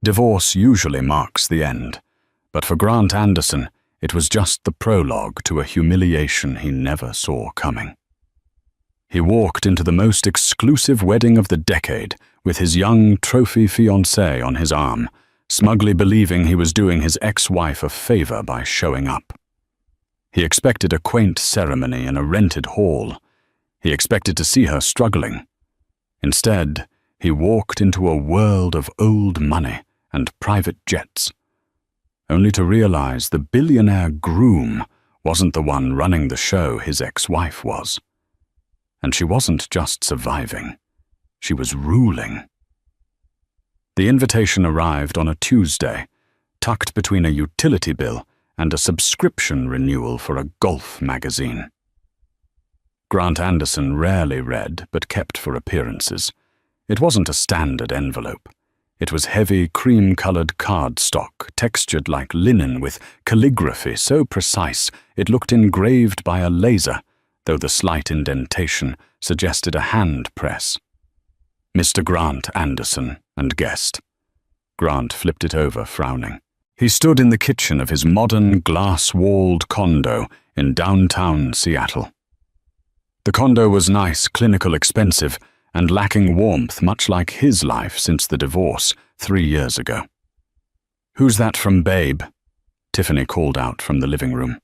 Divorce usually marks the end, but for Grant Anderson, it was just the prologue to a humiliation he never saw coming. He walked into the most exclusive wedding of the decade with his young trophy fiancée on his arm, smugly believing he was doing his ex-wife a favor by showing up. He expected a quaint ceremony in a rented hall. He expected to see her struggling. Instead, he walked into a world of old money and private jets, only to realize the billionaire groom wasn't the one running the show his ex-wife was. And she wasn't just surviving, she was ruling. The invitation arrived on a Tuesday, tucked between a utility bill and a subscription renewal for a golf magazine. Grant Anderson rarely read but kept for appearances. It wasn't a standard envelope. It was heavy, cream-colored cardstock, textured like linen with calligraphy so precise it looked engraved by a laser, though the slight indentation suggested a hand press. Mr. Grant Anderson and guest. Grant flipped it over, frowning. He stood in the kitchen of his modern, glass-walled condo in downtown Seattle. The condo was nice, clinical, expensive, and lacking warmth much like his life since the divorce 3 years ago. "Who's that from Babe?" Tiffany called out from the living room.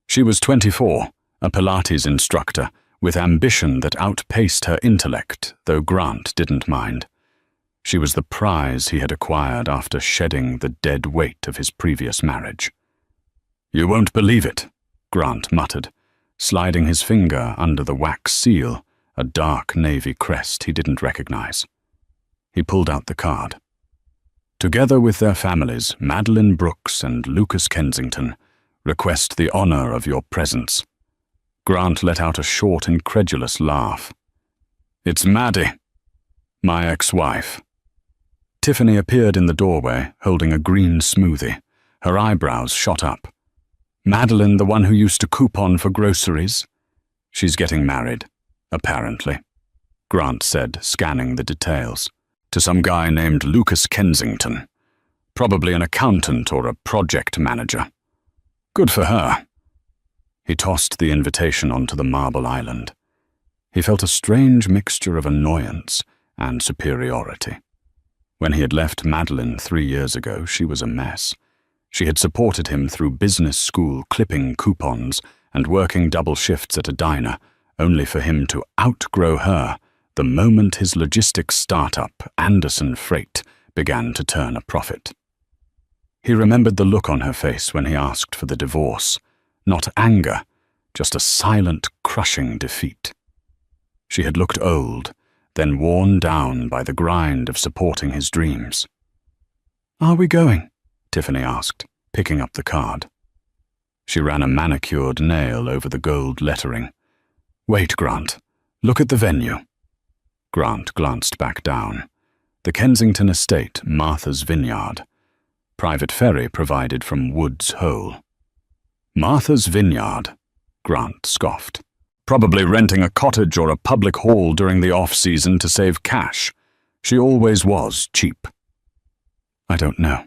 She was 24, a Pilates instructor, with ambition that outpaced her intellect, though Grant didn't mind. She was the prize he had acquired after shedding the dead weight of his previous marriage. "You won't believe it," Grant muttered, sliding his finger under the wax seal, a dark navy crest he didn't recognize. He pulled out the card. "Together with their families, Madeline Brooks and Lucas Kensington, request the honor of your presence." Grant let out a short, incredulous laugh. "It's Maddie, my ex-wife." Tiffany appeared in the doorway, holding a green smoothie. Her eyebrows shot up. "Madeline, the one who used to coupon for groceries?" "She's getting married, apparently," Grant said, scanning the details. "To some guy named Lucas Kensington. Probably an accountant or a project manager. Good for her." He tossed the invitation onto the marble island. He felt a strange mixture of annoyance and superiority. When he had left Madeline 3 years ago, she was a mess. She had supported him through business school, clipping coupons and working double shifts at a diner, only for him to outgrow her the moment his logistics startup, Anderson Freight, began to turn a profit. He remembered the look on her face when he asked for the divorce. Not anger, just a silent, crushing defeat. She had looked old, then worn down by the grind of supporting his dreams. "Are we going?" Tiffany asked, picking up the card. She ran a manicured nail over the gold lettering. "Wait, Grant. Look at the venue." Grant glanced back down. The Kensington estate, Martha's Vineyard. Private ferry provided from Woods Hole. "Martha's Vineyard," Grant scoffed. "Probably renting a cottage or a public hall during the off-season to save cash. She always was cheap." "I don't know,"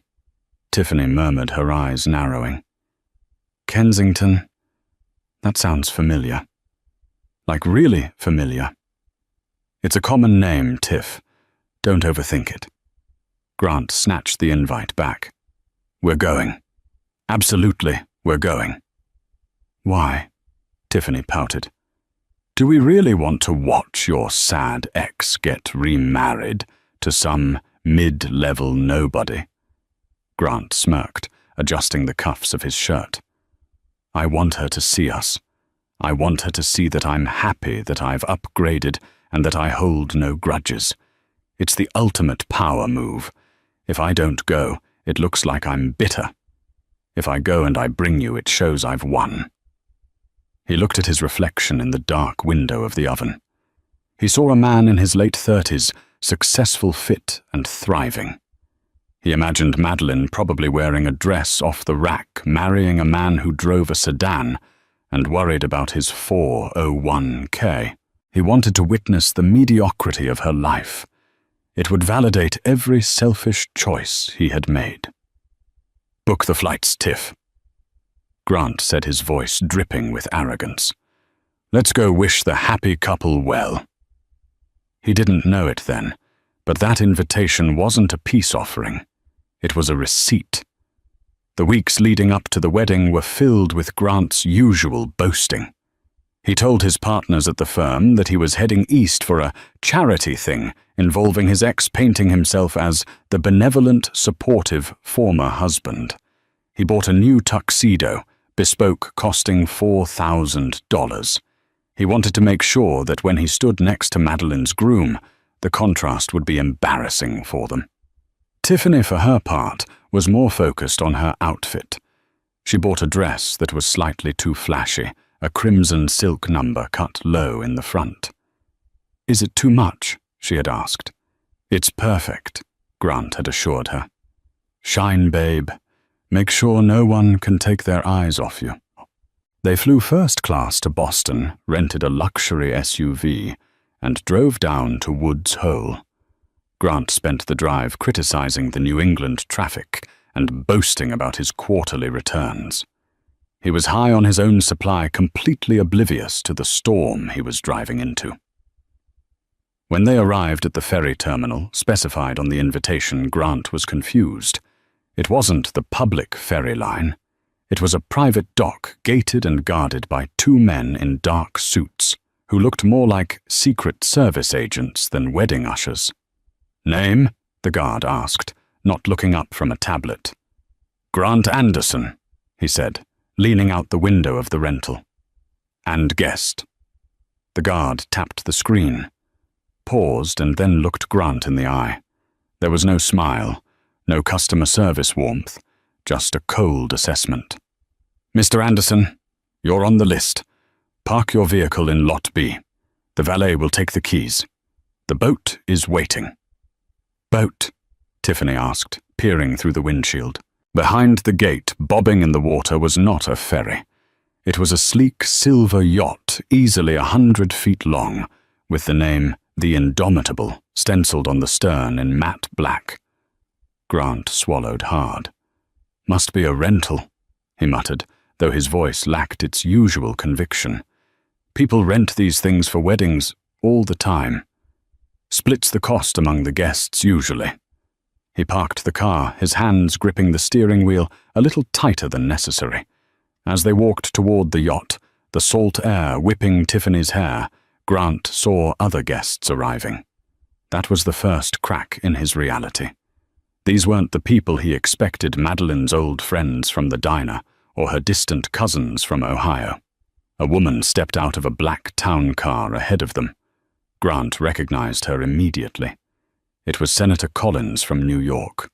Tiffany murmured, her eyes narrowing. "Kensington, that sounds familiar. Like really familiar." "It's a common name, Tiff. Don't overthink it." Grant snatched the invite back. "We're going. Absolutely, we're going." "Why?" Tiffany pouted. "Do we really want to watch your sad ex get remarried to some mid-level nobody?" Grant smirked, adjusting the cuffs of his shirt. "I want her to see us. I want her to see that I'm happy that I've upgraded and that I hold no grudges. It's the ultimate power move. If I don't go, it looks like I'm bitter. If I go and I bring you, it shows I've won." He looked at his reflection in the dark window of the oven. He saw a man in his late 30s, successful, fit, and thriving. He imagined Madeline probably wearing a dress off the rack, marrying a man who drove a sedan, and worried about his 401k. He wanted to witness the mediocrity of her life. It would validate every selfish choice he had made. "Book the flights, Tiff," Grant said, his voice dripping with arrogance. "Let's go wish the happy couple well." He didn't know it then, but that invitation wasn't a peace offering. It was a receipt. The weeks leading up to the wedding were filled with Grant's usual boasting. He told his partners at the firm that he was heading east for a charity thing involving his ex painting himself as the benevolent, supportive former husband. He bought a new tuxedo, bespoke, costing $4,000. He wanted to make sure that when he stood next to Madeline's groom, the contrast would be embarrassing for them. Tiffany, for her part, was more focused on her outfit. She bought a dress that was slightly too flashy, a crimson silk number cut low in the front. "Is it too much?" she had asked. "It's perfect," Grant had assured her. "Shine, babe. Make sure no one can take their eyes off you." They flew first class to Boston, rented a luxury SUV, and drove down to Woods Hole. Grant spent the drive criticizing the New England traffic and boasting about his quarterly returns. He was high on his own supply, completely oblivious to the storm he was driving into. When they arrived at the ferry terminal specified on the invitation, Grant was confused. It wasn't the public ferry line. It was a private dock gated and guarded by two men in dark suits who looked more like Secret Service agents than wedding ushers. "Name?" the guard asked, not looking up from a tablet. "Grant Anderson," he said, leaning out the window of the rental. "And guest." The guard tapped the screen, paused, and then looked Grant in the eye. There was no smile, no customer service warmth, just a cold assessment. "Mr. Anderson, you're on the list. Park your vehicle in Lot B. The valet will take the keys. The boat is waiting." "Boat?" Tiffany asked, peering through the windshield. Behind the gate, bobbing in the water, was not a ferry. It was a sleek silver yacht, easily 100 feet long, with the name The Indomitable stenciled on the stern in matte black. Grant swallowed hard. "Must be a rental," he muttered, though his voice lacked its usual conviction. "People rent these things for weddings all the time. Splits the cost among the guests, usually." He parked the car, his hands gripping the steering wheel a little tighter than necessary. As they walked toward the yacht, the salt air whipping Tiffany's hair, Grant saw other guests arriving. That was the first crack in his reality. These weren't the people he expected, Madeline's old friends from the diner, or her distant cousins from Ohio. A woman stepped out of a black town car ahead of them. Grant recognized her immediately. It was Senator Collins from New York.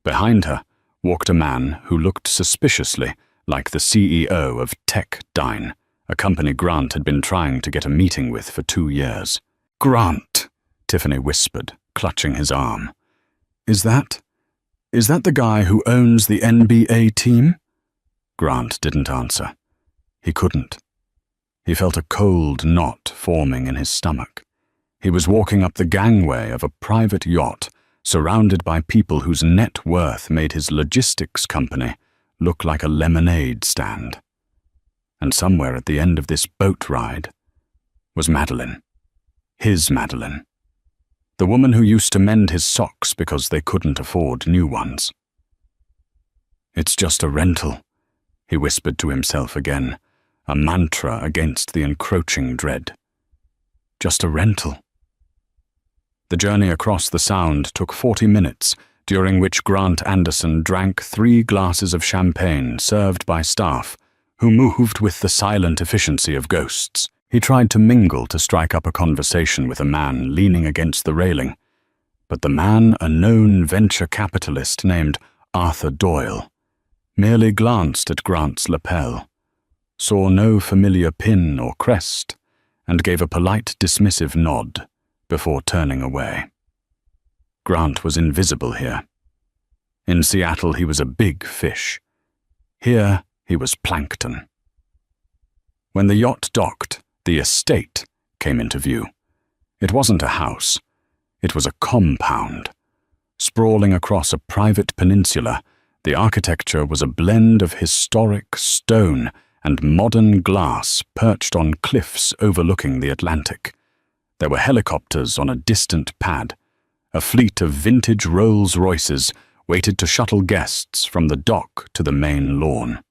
Behind her walked a man who looked suspiciously like the CEO of Tech Dine, a company Grant had been trying to get a meeting with for 2 years. "Grant," Tiffany whispered, clutching his arm. Is that the guy who owns the NBA team?" Grant didn't answer. He couldn't. He felt a cold knot forming in his stomach. He was walking up the gangway of a private yacht, surrounded by people whose net worth made his logistics company look like a lemonade stand. And somewhere at the end of this boat ride was Madeline. His Madeline. The woman who used to mend his socks because they couldn't afford new ones. "It's just a rental," he whispered to himself again, a mantra against the encroaching dread. Just a rental. The journey across the Sound took 40 minutes, during which Grant Anderson drank 3 glasses of champagne served by staff, who moved with the silent efficiency of ghosts. He tried to mingle to strike up a conversation with a man leaning against the railing, but the man, a known venture capitalist named Arthur Doyle, merely glanced at Grant's lapel, saw no familiar pin or crest, and gave a polite, dismissive nod before turning away. Grant was invisible here. In Seattle, he was a big fish. Here, he was plankton. When the yacht docked, the estate came into view. It wasn't a house. It was a compound. Sprawling across a private peninsula, the architecture was a blend of historic stone and modern glass perched on cliffs overlooking the Atlantic. There were helicopters on a distant pad. A fleet of vintage Rolls-Royces waited to shuttle guests from the dock to the main lawn.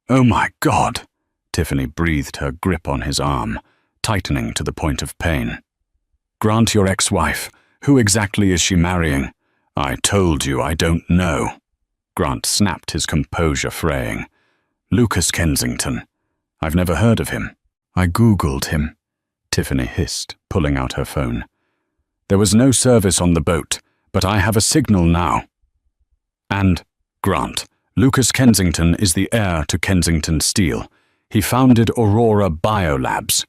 "Oh my God!" Tiffany breathed, her grip on his arm, tightening to the point of pain. "Grant, your ex-wife. Who exactly is she marrying?" "I told you I don't know." Grant snapped, his composure fraying. "Lucas Kensington. I've never heard of him." "I Googled him," Tiffany hissed, pulling out her phone. "There was no service on the boat, but I have a signal now." "And, Grant, Lucas Kensington is the heir to Kensington Steel. He founded Aurora Biolabs.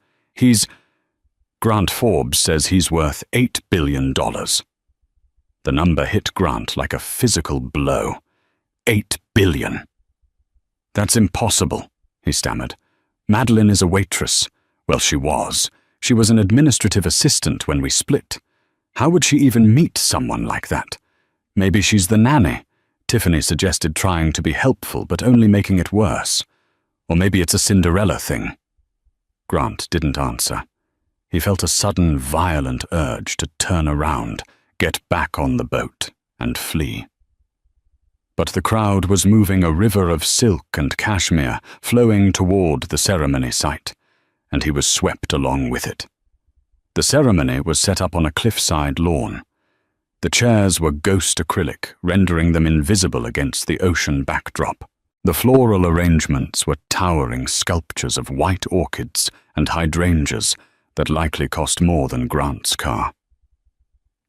Grant Forbes says he's worth $8 billion. The number hit Grant like a physical blow. $8 billion. "That's impossible," he stammered. "Meline is a waitress. Well, she was. She was an administrative assistant when we split. How would she even meet someone like that? Maybe she's the nanny." Tiffany suggested, trying to be helpful but only making it worse. "Or maybe it's a Cinderella thing." Grant didn't answer. He felt a sudden, violent urge to turn around, get back on the boat, and flee. But the crowd was moving a river of silk and cashmere flowing toward the ceremony site, and he was swept along with it. The ceremony was set up on a cliffside lawn. The chairs were ghost acrylic, rendering them invisible against the ocean backdrop. The floral arrangements were towering sculptures of white orchids and hydrangeas that likely cost more than Grant's car.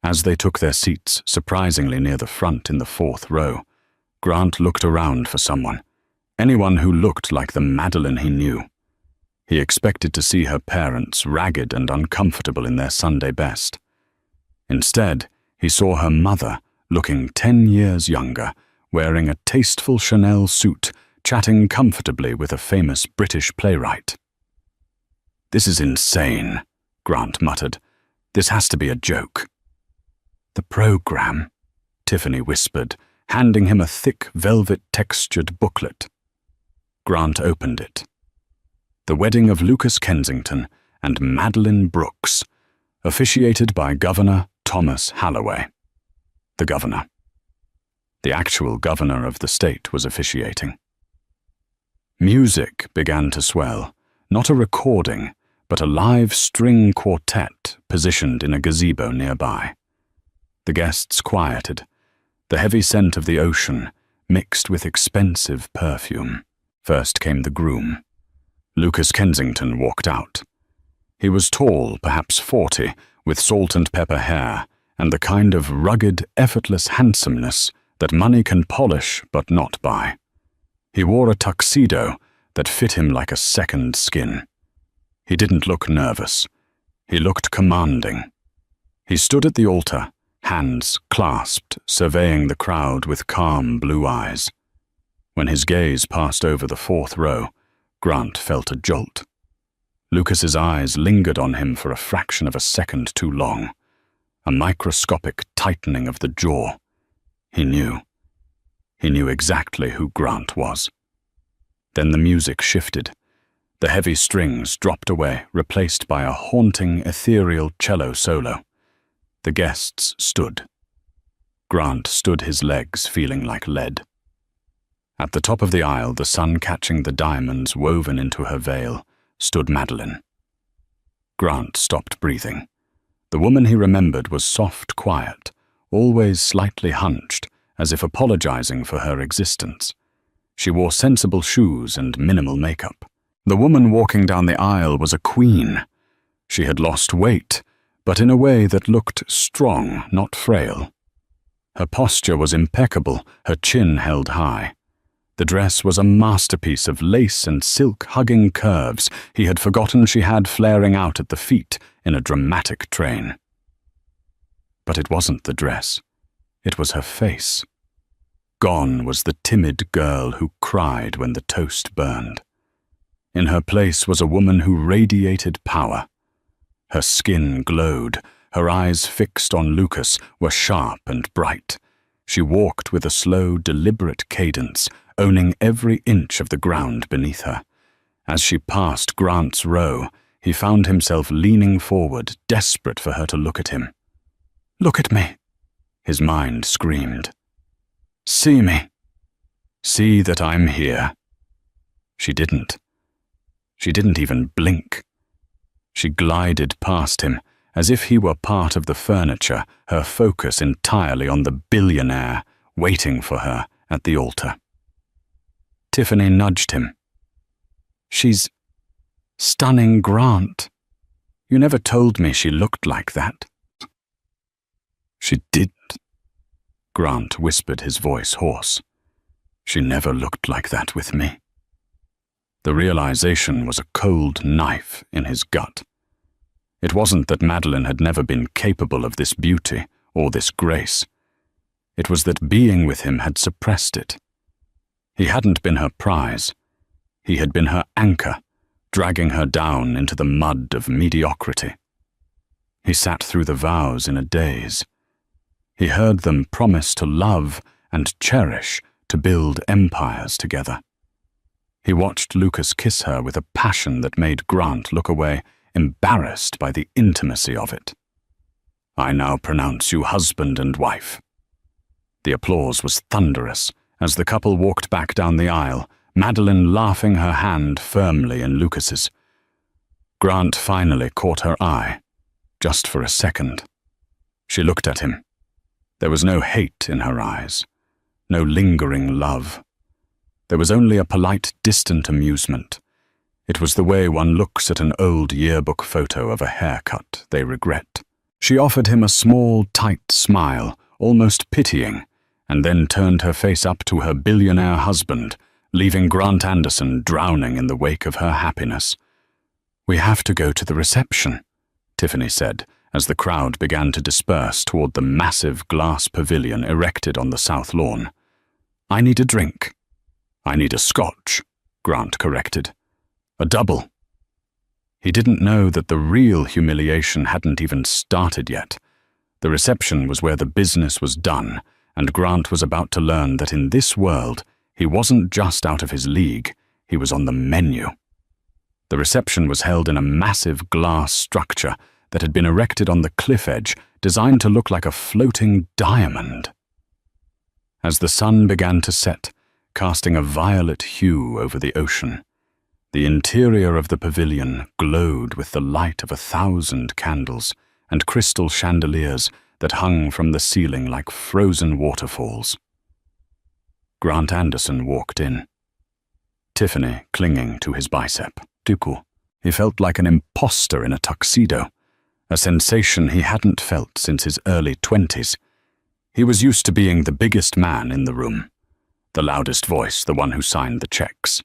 As they took their seats, surprisingly near the front in the fourth row, Grant looked around for someone, anyone who looked like the Meline he knew. He expected to see her parents, ragged and uncomfortable in their Sunday best. Instead, he saw her mother, looking 10 years younger, wearing a tasteful Chanel suit, chatting comfortably with a famous British playwright. "This is insane," Grant muttered. "This has to be a joke." "The program," Tiffany whispered, handing him a thick, velvet-textured booklet. Grant opened it. The wedding of Lucas Kensington and Meline Brooks, officiated by Governor Thomas Halloway. The governor. The actual governor of the state was officiating. Music began to swell, not a recording, but a live string quartet positioned in a gazebo nearby. The guests quieted, the heavy scent of the ocean mixed with expensive perfume. First came the groom. Lucas Kensington walked out. He was tall, perhaps 40, with salt and pepper hair, and the kind of rugged, effortless handsomeness that money can polish but not buy. He wore a tuxedo that fit him like a second skin. He didn't look nervous. He looked commanding. He stood at the altar, hands clasped, surveying the crowd with calm blue eyes. When his gaze passed over the fourth row, Grant felt a jolt. Lucas's eyes lingered on him for a fraction of a second too long, a microscopic tightening of the jaw. He knew. He knew exactly who Grant was. Then the music shifted. The heavy strings dropped away, replaced by a haunting, ethereal cello solo. The guests stood. Grant stood his legs feeling like lead. At the top of the aisle, the sun catching the diamonds woven into her veil, stood Meline. Grant stopped breathing. The woman he remembered was soft, quiet, always slightly hunched, as if apologizing for her existence. She wore sensible shoes and minimal makeup. The woman walking down the aisle was a queen. She had lost weight, but in a way that looked strong, not frail. Her posture was impeccable, her chin held high. The dress was a masterpiece of lace and silk hugging curves he had forgotten she had flaring out at the feet in a dramatic train. But it wasn't the dress. It was her face. Gone was the timid girl who cried when the toast burned. In her place was a woman who radiated power. Her skin glowed, her eyes fixed on Lucas, were sharp and bright. She walked with a slow, deliberate cadence, owning every inch of the ground beneath her. As she passed Grant's row, he found himself leaning forward, desperate for her to look at him. "Look at me," his mind screamed. "See me. See that I'm here." She didn't. She didn't even blink. She glided past him, as if he were part of the furniture, her focus entirely on the billionaire waiting for her at the altar. Tiffany nudged him. "She's stunning, Grant. You never told me she looked like that." "She did," Grant whispered, his voice hoarse. "She never looked like that with me." The realization was a cold knife in his gut. It wasn't that Meline had never been capable of this beauty or this grace. It was that being with him had suppressed it. He hadn't been her prize. He had been her anchor, dragging her down into the mud of mediocrity. He sat through the vows in a daze. He heard them promise to love and cherish, to build empires together. He watched Lucas kiss her with a passion that made Grant look away, embarrassed by the intimacy of it. "I now pronounce you husband and wife." The applause was thunderous as the couple walked back down the aisle, Meline laughing, her hand firmly in Lucas's. Grant finally caught her eye, just for a second. She looked at him. There was no hate in her eyes, no lingering love. There was only a polite, distant amusement. It was the way one looks at an old yearbook photo of a haircut they regret. She offered him a small, tight smile, almost pitying, and then turned her face up to her billionaire husband, leaving Grant Anderson drowning in the wake of her happiness. "We have to go to the reception," Tiffany said, as the crowd began to disperse toward the massive glass pavilion erected on the south lawn. "I need a drink." "I need a scotch," Grant corrected. "A double." He didn't know that the real humiliation hadn't even started yet. The reception was where the business was done, and Grant was about to learn that in this world, he wasn't just out of his league, he was on the menu. The reception was held in a massive glass structure that had been erected on the cliff edge, designed to look like a floating diamond. As the sun began to set, casting a violet hue over the ocean, the interior of the pavilion glowed with the light of 1,000 candles and crystal chandeliers that hung from the ceiling like frozen waterfalls. Grant Anderson walked in, Tiffany clinging to his bicep. Tuku. He felt like an imposter in a tuxedo, a sensation he hadn't felt since his early 20s. He was used to being the biggest man in the room, the loudest voice, the one who signed the checks.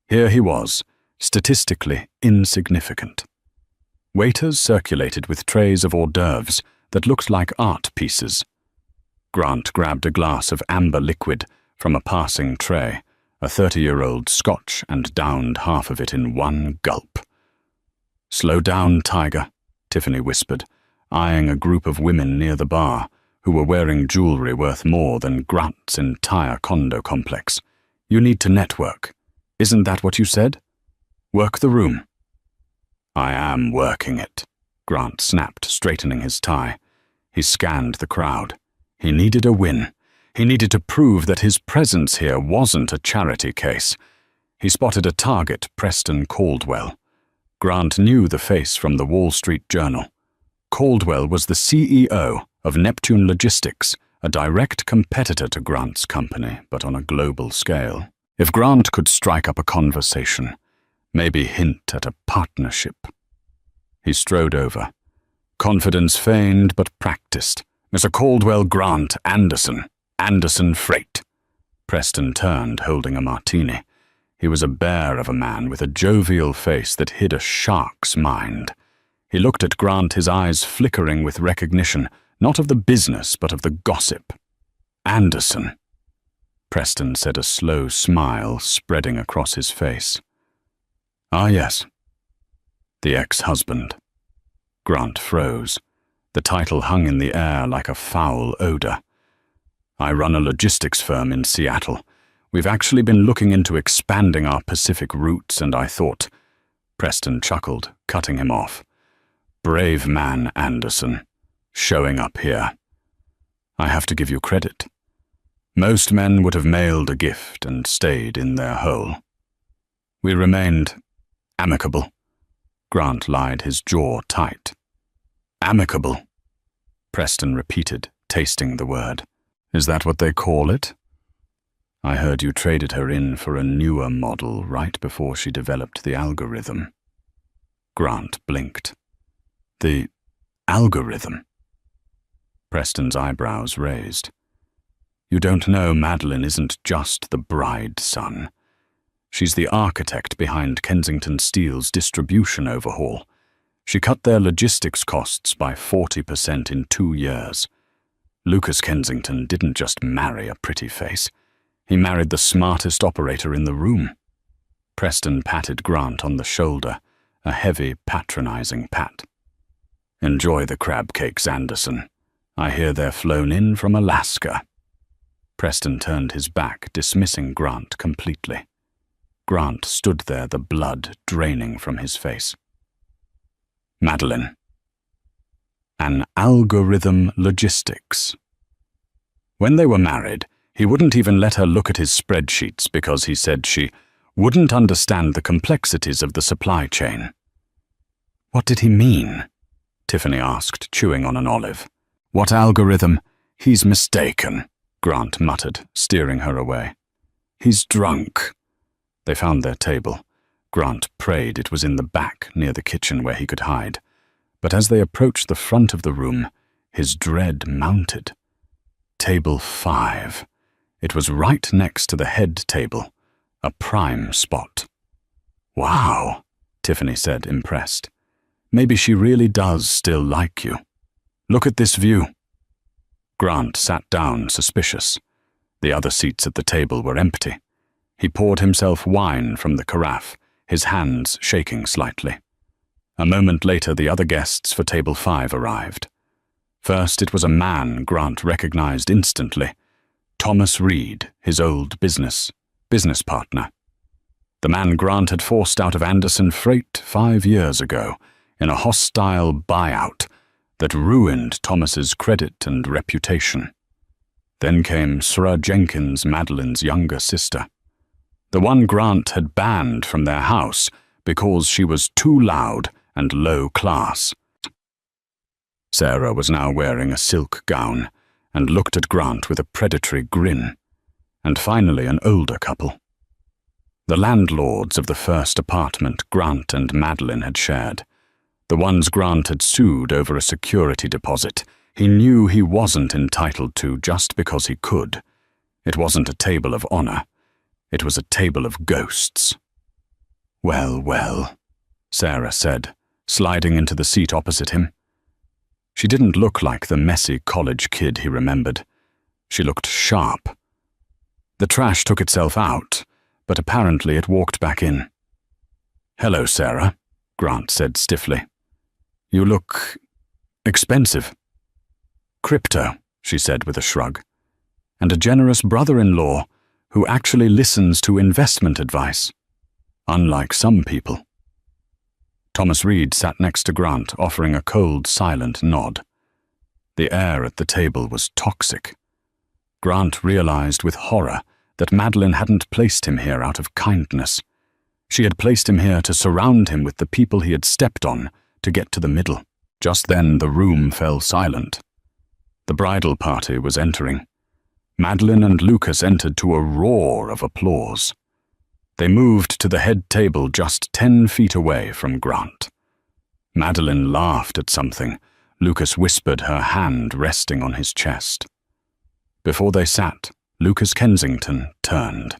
Here he was, statistically insignificant. Waiters circulated with trays of hors d'oeuvres that looked like art pieces. Grant grabbed a glass of amber liquid from a passing tray, a 30-year-old scotch, and downed half of it in one gulp. "Slow down, Tiger," Tiffany whispered, eyeing a group of women near the bar who were wearing jewelry worth more than Grant's entire condo complex. "You need to network. Isn't that what you said? Work the room." "I am working it," Grant snapped, straightening his tie. He scanned the crowd. He needed a win. He needed to prove that his presence here wasn't a charity case. He spotted a target, Preston Caldwell. Grant knew the face from the Wall Street Journal. Caldwell was the CEO of Neptune Logistics, a direct competitor to Grant's company, but on a global scale. If Grant could strike up a conversation, maybe hint at a partnership. He strode over. Confidence feigned but practiced. "Mr. Caldwell Grant Anderson, Anderson Freight." Preston turned, holding a martini. He was a bear of a man with a jovial face that hid a shark's mind. He looked at Grant, his eyes flickering with recognition, not of the business but of the gossip. "Anderson," Preston said, a slow smile spreading across his face. "Ah, yes. The ex-husband." Grant froze. The title hung in the air like a foul odor. "I run a logistics firm in Seattle. We've actually been looking into expanding our Pacific routes, and I thought—" Preston chuckled, cutting him off. "Brave man, Anderson, showing up here. I have to give you credit. Most men would have mailed a gift and stayed in their hole. We remained amicable." Grant lied, his jaw tight. "Amicable," Preston repeated, tasting the word. "Is that what they call it? I heard you traded her in for a newer model right before she developed the algorithm." Grant blinked. "The algorithm?" Preston's eyebrows raised. "You don't know Meline isn't just the bride's son. She's the architect behind Kensington Steel's distribution overhaul. She cut their logistics costs by 40% in 2 years. Lucas Kensington didn't just marry a pretty face. He married the smartest operator in the room." Preston patted Grant on the shoulder, a heavy, patronizing pat. "Enjoy the crab cakes, Anderson. I hear they're flown in from Alaska." Preston turned his back, dismissing Grant completely. Grant stood there, the blood draining from his face. "Meline. An algorithm logistics." When they were married, he wouldn't even let her look at his spreadsheets because he said she wouldn't understand the complexities of the supply chain. "What did he mean?" Tiffany asked, chewing on an olive. "What algorithm?" "He's mistaken," Grant muttered, steering her away. "He's drunk." They found their table. Grant prayed it was in the back, near the kitchen where he could hide. But as they approached the front of the room, his dread mounted. Table 5. It was right next to the head table, a prime spot. "Wow," Tiffany said, impressed. "Maybe she really does still like you. Look at this view." Grant sat down, suspicious. The other seats at the table were empty. He poured himself wine from the carafe, his hands shaking slightly. A moment later, the other guests for table 5 arrived. First, it was a man Grant recognized instantly. Thomas Reed, his old business partner. The man Grant had forced out of Anderson Freight 5 years ago in a hostile buyout that ruined Thomas's credit and reputation. Then came Sra Jenkins, Madeline's younger sister. The one Grant had banned from their house because she was too loud and low class. Sarah was now wearing a silk gown and looked at Grant with a predatory grin. And finally, an older couple. The landlords of the first apartment Grant and Meline had shared. The ones Grant had sued over a security deposit he knew he wasn't entitled to just because he could. It wasn't a table of honor. It was a table of ghosts. "Well, well," Sarah said, sliding into the seat opposite him. She didn't look like the messy college kid he remembered. She looked sharp. The trash took itself out, but apparently it walked back in. "Hello, Sarah," Grant said stiffly. "You look expensive." "Crypto," she said with a shrug. "And a generous brother-in-law who actually listens to investment advice. Unlike some people." Thomas Reed sat next to Grant, offering a cold, silent nod. The air at the table was toxic. Grant realized with horror that Meline hadn't placed him here out of kindness. She had placed him here to surround him with the people he had stepped on to get to the middle. Just then the room fell silent. The bridal party was entering. Meline and Lucas entered to a roar of applause. They moved to the head table just 10 feet away from Grant. Meline laughed at something. Lucas whispered, her hand resting on his chest. Before they sat, Lucas Kensington turned.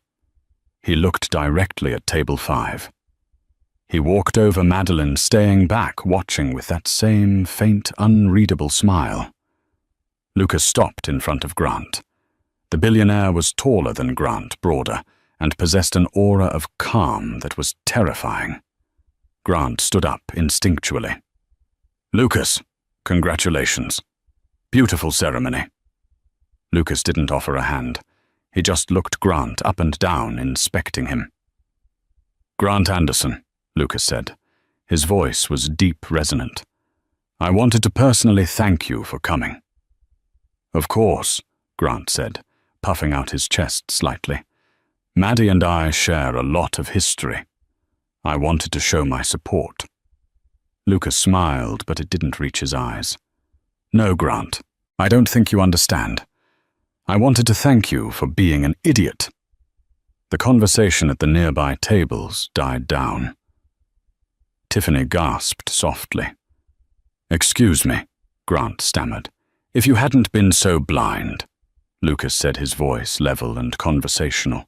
He looked directly at table 5. He walked over Meline, staying back, watching with that same faint, unreadable smile. Lucas stopped in front of Grant. The billionaire was taller than Grant, broader, and possessed an aura of calm that was terrifying. Grant stood up instinctually. "Lucas," Congratulations. Beautiful ceremony. Lucas didn't offer a hand. He just looked Grant up and down, inspecting him. Grant Anderson, Lucas said. His voice was deep resonant. I wanted to personally thank you for coming. Of course, Grant said, puffing out his chest slightly. Maddie and I share a lot of history. I wanted to show my support. Lucas smiled, but it didn't reach his eyes. No, Grant, I don't think you understand. I wanted to thank you for being an idiot. The conversation at the nearby tables died down. Tiffany gasped softly. Excuse me, Grant stammered. If you hadn't been so blind, Lucas said, his voice level and conversational.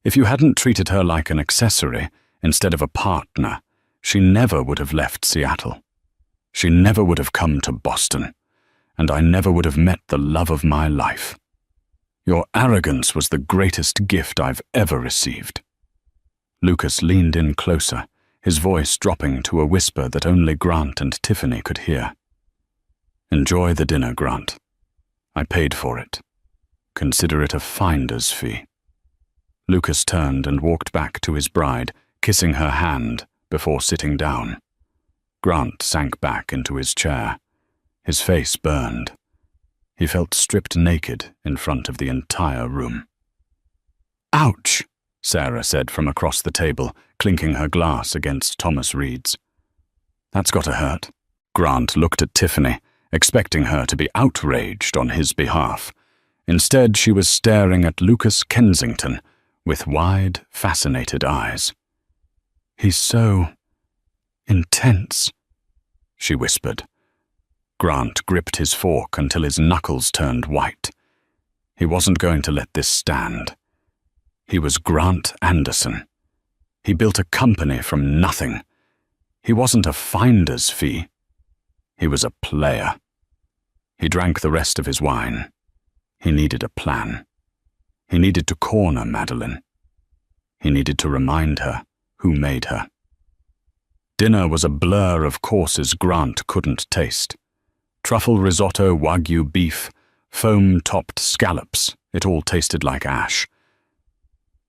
If you hadn't treated her like an accessory instead of a partner, she never would have left Seattle. She never would have come to Boston, and I never would have met the love of my life. Your arrogance was the greatest gift I've ever received. Lucas leaned in closer, his voice dropping to a whisper that only Grant and Tiffany could hear. Enjoy the dinner, Grant. I paid for it. Consider it a finder's fee. Lucas turned and walked back to his bride, kissing her hand before sitting down. Grant sank back into his chair. His face burned. He felt stripped naked in front of the entire room. Ouch, Sarah said from across the table, clinking her glass against Thomas Reed's. That's gotta hurt. Grant looked at Tiffany, expecting her to be outraged on his behalf. Instead, she was staring at Lucas Kensington with wide, fascinated eyes. He's so intense, she whispered. Grant gripped his fork until his knuckles turned white. He wasn't going to let this stand. He was Grant Anderson. He built a company from nothing. He wasn't a finder's fee. He was a player. He drank the rest of his wine. He needed a plan. He needed to corner Meline. He needed to remind her who made her. Dinner was a blur of courses Grant couldn't taste. Truffle risotto, Wagyu beef, foam-topped scallops, it all tasted like ash.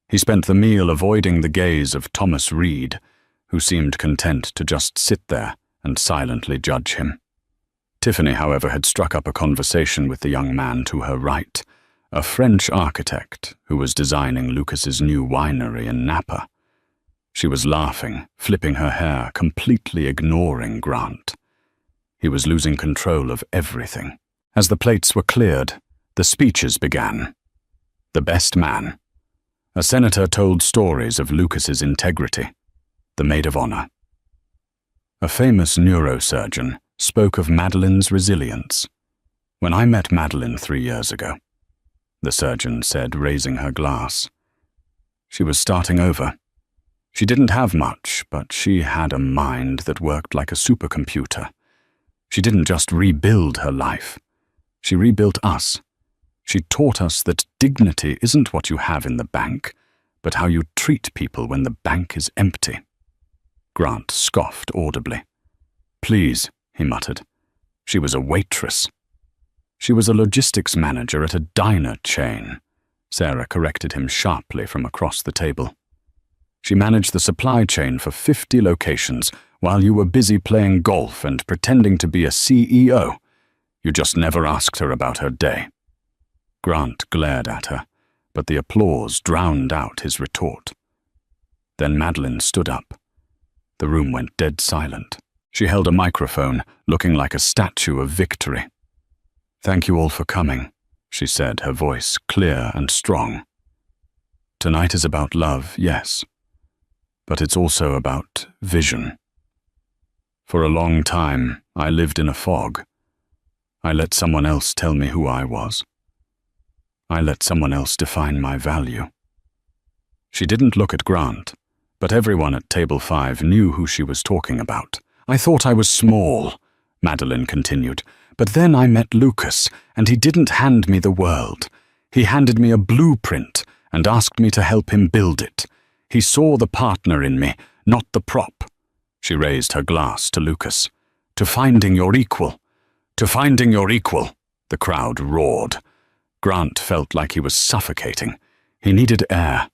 He spent the meal avoiding the gaze of Thomas Reed, who seemed content to just sit there and silently judge him. Tiffany, however, had struck up a conversation with the young man to her right, a French architect who was designing Lucas's new winery in Napa. She was laughing, flipping her hair, completely ignoring Grant. He was losing control of everything. As the plates were cleared, the speeches began. The best man. A senator told stories of Lucas's integrity. The maid of honor. A famous neurosurgeon spoke of Madeline's resilience. When I met Meline 3 years ago, the surgeon said, raising her glass. She was starting over. She didn't have much, but she had a mind that worked like a supercomputer. She didn't just rebuild her life. She rebuilt us. She taught us that dignity isn't what you have in the bank, but how you treat people when the bank is empty. Grant scoffed audibly. Please, he muttered. She was a waitress. She was a logistics manager at a diner chain. Sarah corrected him sharply from across the table. She managed the supply chain for 50 locations while you were busy playing golf and pretending to be a CEO. You just never asked her about her day. Grant glared at her, but the applause drowned out his retort. Then Meline stood up. The room went dead silent. She held a microphone, looking like a statue of victory. Thank you all for coming, she said, her voice clear and strong. Tonight is about love, yes, but it's also about vision. For a long time, I lived in a fog. I let someone else tell me who I was. I let someone else define my value. She didn't look at Grant, but everyone at Table 5 knew who she was talking about. I thought I was small, Meline continued, but then I met Lucas, and he didn't hand me the world. He handed me a blueprint and asked me to help him build it. He saw the partner in me, not the prop. She raised her glass to Lucas. To finding your equal. To finding your equal, the crowd roared. Grant felt like he was suffocating. He needed air.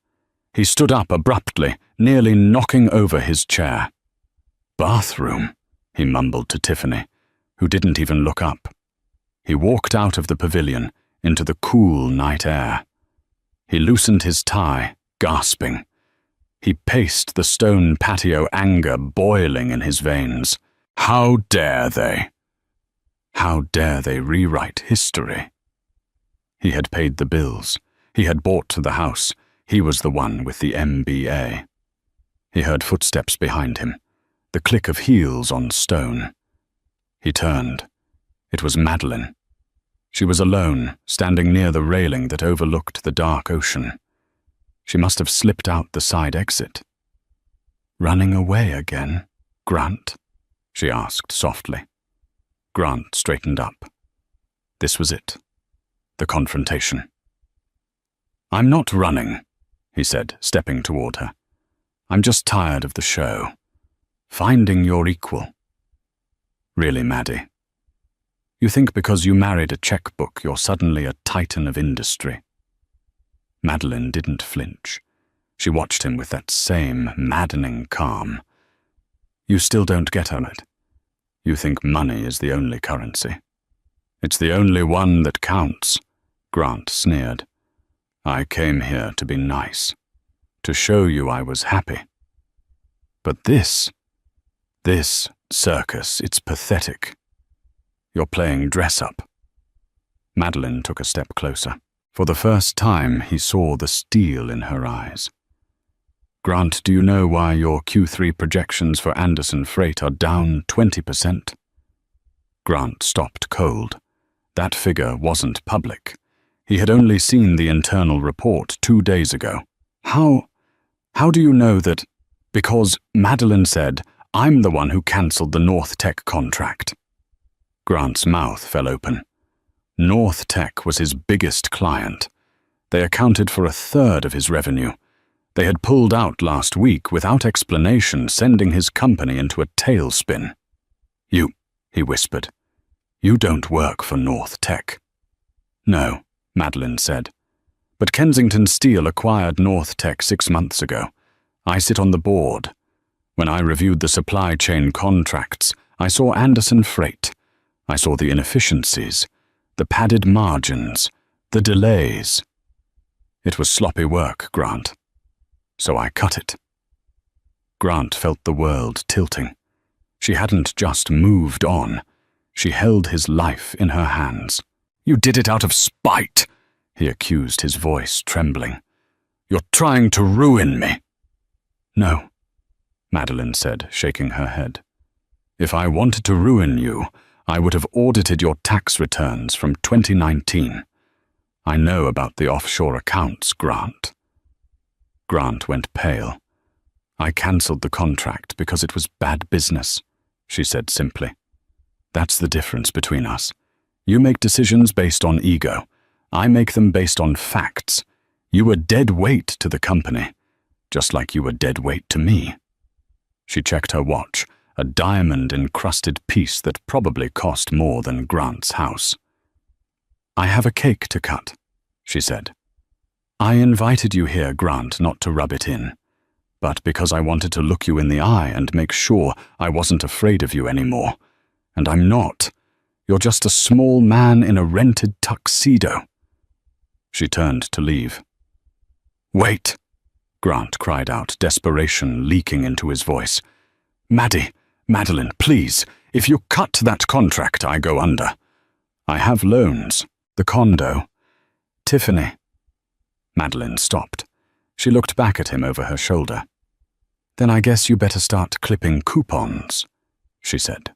He stood up abruptly, nearly knocking over his chair. Bathroom, he mumbled to Tiffany, who didn't even look up. He walked out of the pavilion into the cool night air. He loosened his tie, gasping. He paced the stone patio, anger boiling in his veins. How dare they? How dare they rewrite history? He had paid the bills. He had bought the house. He was the one with the MBA. He heard footsteps behind him, the click of heels on stone. He turned. It was Meline. She was alone, standing near the railing that overlooked the dark ocean. She must have slipped out the side exit. "Running away again, Grant?" she asked softly. Grant straightened up. This was it. The confrontation. "I'm not running," he said, stepping toward her. "I'm just tired of the show. Finding your equal." "Really, Maddie? You think because you married a checkbook you're suddenly a titan of industry?" Meline didn't flinch. She watched him with that same maddening calm. "You still don't get on it. You think money is the only currency." "It's the only one that counts," Grant sneered. "I came here to be nice, to show you I was happy. But this circus, it's pathetic. You're playing dress-up." Meline took a step closer. For the first time, he saw the steel in her eyes. "Grant, do you know why your Q3 projections for Anderson Freight are down 20%? Grant stopped cold. That figure wasn't public. He had only seen the internal report 2 days ago. How do you know that?" "Because Meline said, I'm the one who cancelled the North Tech contract." Grant's mouth fell open. North Tech was his biggest client. They accounted for 1/3 of his revenue. They had pulled out last week without explanation, sending his company into a tailspin. "You," he whispered, "you don't work for North Tech." "No," Meline said. "But Kensington Steel acquired North Tech 6 months ago. I sit on the board. When I reviewed the supply chain contracts, I saw Anderson Freight. I saw the inefficiencies, the padded margins, the delays. It was sloppy work, Grant. So I cut it." Grant felt the world tilting. She hadn't just moved on. She held his life in her hands. "You did it out of spite," he accused, his voice trembling. "You're trying to ruin me." "No," Meline said, shaking her head. "If I wanted to ruin you, I would have audited your tax returns from 2019. I know about the offshore accounts, Grant." Grant went pale. "I cancelled the contract because it was bad business," she said simply. "That's the difference between us. You make decisions based on ego. I make them based on facts. You were dead weight to the company, just like you were dead weight to me." She checked her watch, a diamond-encrusted piece that probably cost more than Grant's house. "I have a cake to cut," she said. "I invited you here, Grant, not to rub it in, but because I wanted to look you in the eye and make sure I wasn't afraid of you anymore. And I'm not. You're just a small man in a rented tuxedo." She turned to leave. "Wait," Grant cried out, desperation leaking into his voice. Meline, please, if you cut that contract, I go under. I have loans, the condo. Tiffany." Meline stopped. She looked back at him over her shoulder. "Then I guess you better start clipping coupons," she said.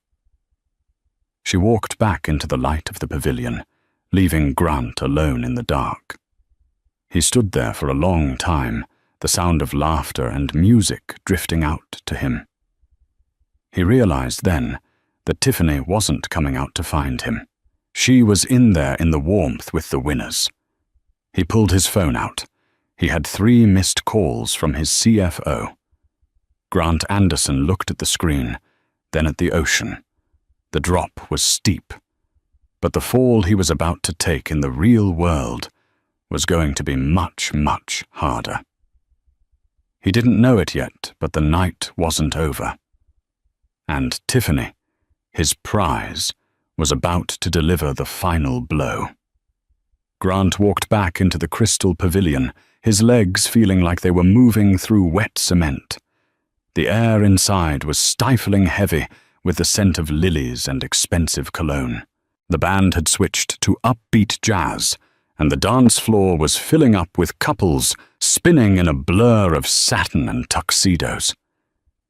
She walked back into the light of the pavilion, leaving Grant alone in the dark. He stood there for a long time, the sound of laughter and music drifting out to him. He realized then that Tiffany wasn't coming out to find him. She was in there in the warmth with the winners. He pulled his phone out. He had 3 missed calls from his CFO. Grant Anderson looked at the screen, then at the ocean. The drop was steep. but the fall he was about to take in the real world was going to be much, much harder. He didn't know it yet, but the night wasn't over. And Tiffany, his prize, was about to deliver the final blow. Grant walked back into the crystal pavilion, his legs feeling like they were moving through wet cement. The air inside was stifling heavy with the scent of lilies and expensive cologne. The band had switched to upbeat jazz, and the dance floor was filling up with couples spinning in a blur of satin and tuxedos.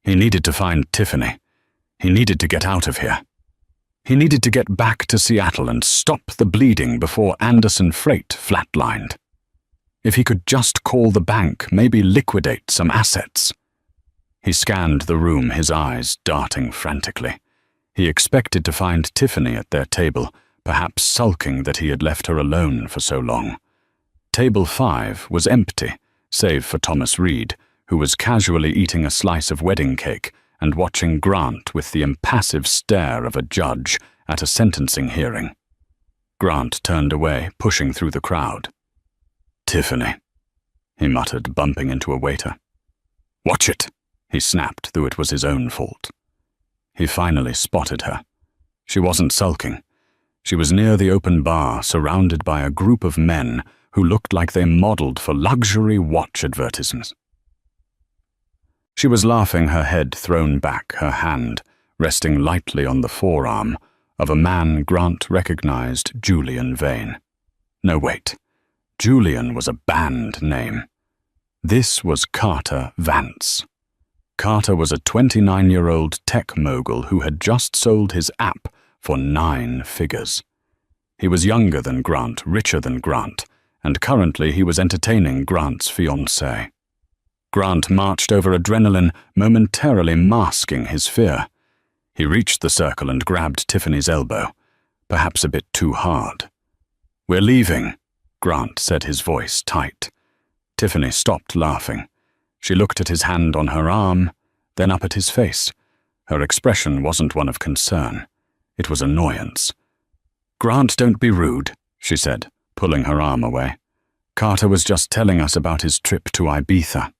He needed to find Tiffany. He needed to get out of here. He needed to get back to Seattle and stop the bleeding before Anderson Freight flatlined. If he could just call the bank, maybe liquidate some assets. He scanned the room, his eyes darting frantically. He expected to find Tiffany at their table, perhaps sulking that he had left her alone for so long. Table 5 was empty, save for Thomas Reed, who was casually eating a slice of wedding cake and watching Grant with the impassive stare of a judge at a sentencing hearing. Grant turned away, pushing through the crowd. "Tiffany," he muttered, bumping into a waiter. "Watch it," he snapped, though it was his own fault. He finally spotted her. She wasn't sulking. She was near the open bar, surrounded by a group of men who looked like they modeled for luxury watch advertisements. She was laughing, her head thrown back, her hand resting lightly on the forearm of a man Grant recognized, Julian Vane. No, wait. Julian was a band name. This was Carter Vance. Carter was a 29-year-old tech mogul who had just sold his app for 9 figures. He was younger than Grant, richer than Grant, and currently he was entertaining Grant's fiancée. Grant marched over adrenaline, momentarily masking his fear. He reached the circle and grabbed Tiffany's elbow, perhaps a bit too hard. "We're leaving," Grant said, his voice tight. Tiffany stopped laughing. She looked at his hand on her arm, then up at his face. Her expression wasn't one of concern. It was annoyance. "Grant, don't be rude," she said, pulling her arm away. "Carter was just telling us about his trip to Ibiza."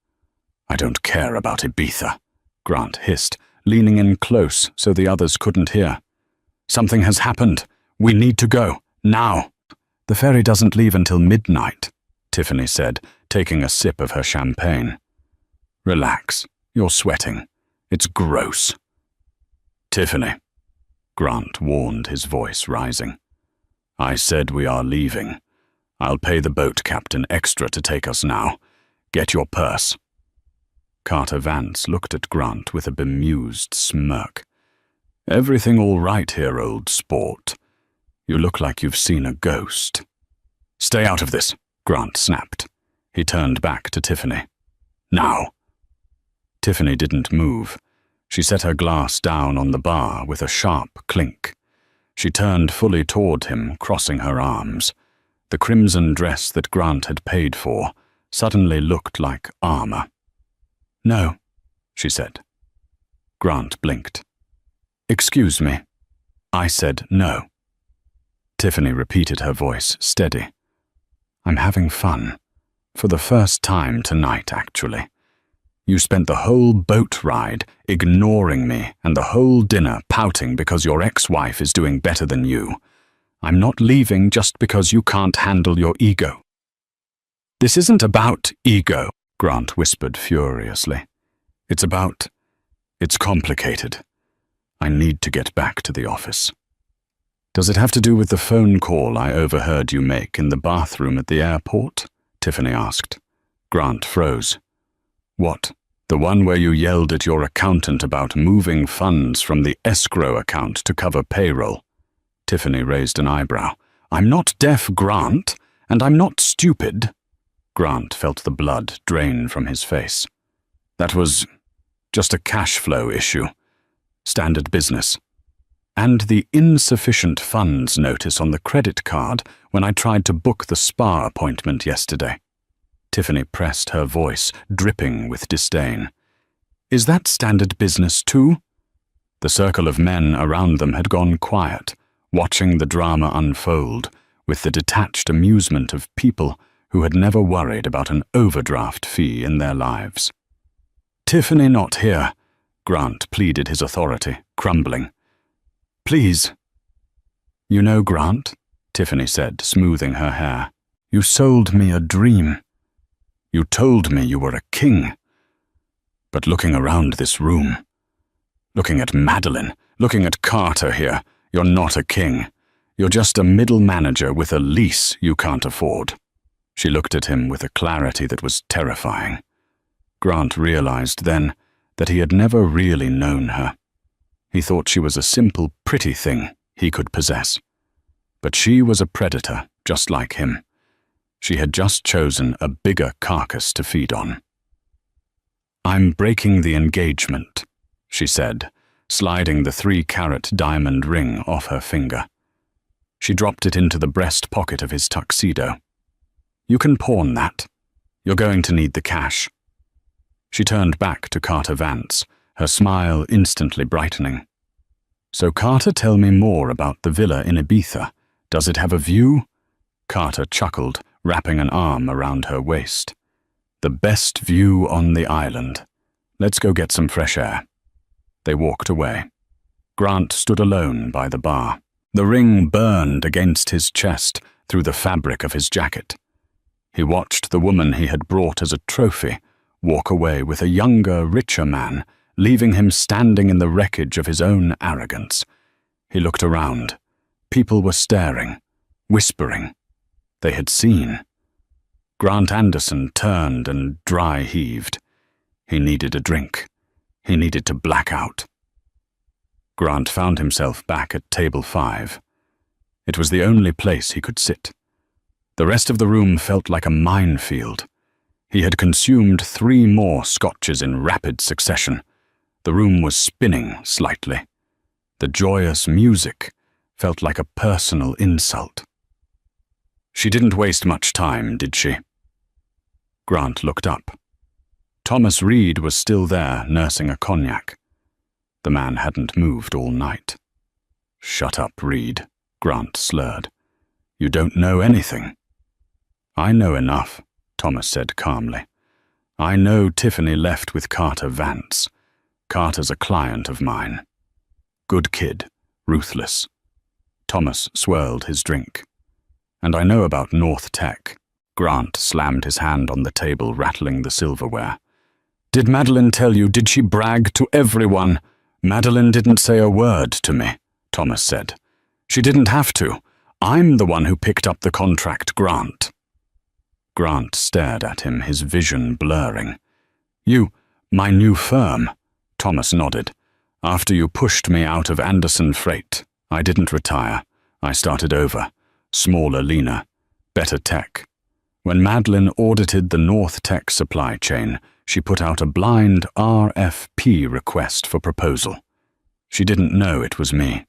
"I don't care about Ibiza," Grant hissed, leaning in close so the others couldn't hear. "Something has happened. We need to go. Now." "The ferry doesn't leave until midnight," Tiffany said, taking a sip of her champagne. "Relax. You're sweating. It's gross." "Tiffany," Grant warned, his voice rising. "I said we are leaving. I'll pay the boat captain extra to take us now. Get your purse." Carter Vance looked at Grant with a bemused smirk. "Everything all right here, old sport? You look like you've seen a ghost." "Stay out of this," Grant snapped. He turned back to Tiffany. "Now." Tiffany didn't move. She set her glass down on the bar with a sharp clink. She turned fully toward him, crossing her arms. The crimson dress that Grant had paid for suddenly looked like armor. "No," she said. Grant blinked. "Excuse me." "I said no." Tiffany repeated, her voice steady. "I'm having fun. For the first time tonight, actually. You spent the whole boat ride ignoring me and the whole dinner pouting because your ex-wife is doing better than you. I'm not leaving just because you can't handle your ego." "This isn't about ego," Grant whispered furiously. It's complicated. I need to get back to the office." "Does it have to do with the phone call I overheard you make in the bathroom at the airport?" Tiffany asked. Grant froze. "What? The one where you yelled at your accountant about moving funds from the escrow account to cover payroll?" Tiffany raised an eyebrow. "I'm not deaf, Grant, and I'm not stupid." Grant felt the blood drain from his face. "That was just a cash flow issue. Standard business. And the insufficient funds notice on the credit card when I tried to book the spa appointment yesterday." Tiffany pressed her voice, dripping with disdain. "Is that standard business too?" The circle of men around them had gone quiet, watching the drama unfold with the detached amusement of people who had never worried about an overdraft fee in their lives. "Tiffany not here," Grant pleaded his authority, crumbling. "Please." "You know, Grant," Tiffany said, smoothing her hair, "you sold me a dream. You told me you were a king. But looking around this room, looking at Meline, looking at Carter here, you're not a king. You're just a middle manager with a lease you can't afford." She looked at him with a clarity that was terrifying. Grant realized then that he had never really known her. He thought she was a simple, pretty thing he could possess. But she was a predator, just like him. She had just chosen a bigger carcass to feed on. "I'm breaking the engagement," she said, sliding the 3-carat diamond ring off her finger. She dropped it into the breast pocket of his tuxedo. "You can pawn that. You're going to need the cash." She turned back to Carter Vance, her smile instantly brightening. "So Carter, tell me more about the villa in Ibiza. Does it have a view?" Carter chuckled, wrapping an arm around her waist. "The best view on the island. Let's go get some fresh air." They walked away. Grant stood alone by the bar. The ring burned against his chest through the fabric of his jacket. He watched the woman he had brought as a trophy walk away with a younger, richer man, leaving him standing in the wreckage of his own arrogance. He looked around. People were staring, whispering. They had seen. Grant Anderson turned and dry heaved. He needed a drink. He needed to black out. Grant found himself back at table 5. It was the only place he could sit. The rest of the room felt like a minefield. He had consumed 3 more scotches in rapid succession. The room was spinning slightly. The joyous music felt like a personal insult. "She didn't waste much time, did she?" Grant looked up. Thomas Reed was still there, nursing a cognac. The man hadn't moved all night. "Shut up, Reed," Grant slurred. "You don't know anything." "I know enough," Thomas said calmly. "I know Tiffany left with Carter Vance. Carter's a client of mine. Good kid, ruthless." Thomas swirled his drink. "And I know about North Tech." Grant slammed his hand on the table, rattling the silverware. "Did Meline tell you? Did she brag to everyone?" "Meline didn't say a word to me," Thomas said. "She didn't have to. I'm the one who picked up the contract, Grant." Grant stared at him, his vision blurring. "You, my new firm," Thomas nodded. "After you pushed me out of Anderson Freight, I didn't retire. I started over. Smaller, leaner, better tech. When Meline audited the North Tech supply chain, she put out a blind RFP request for proposal. She didn't know it was me.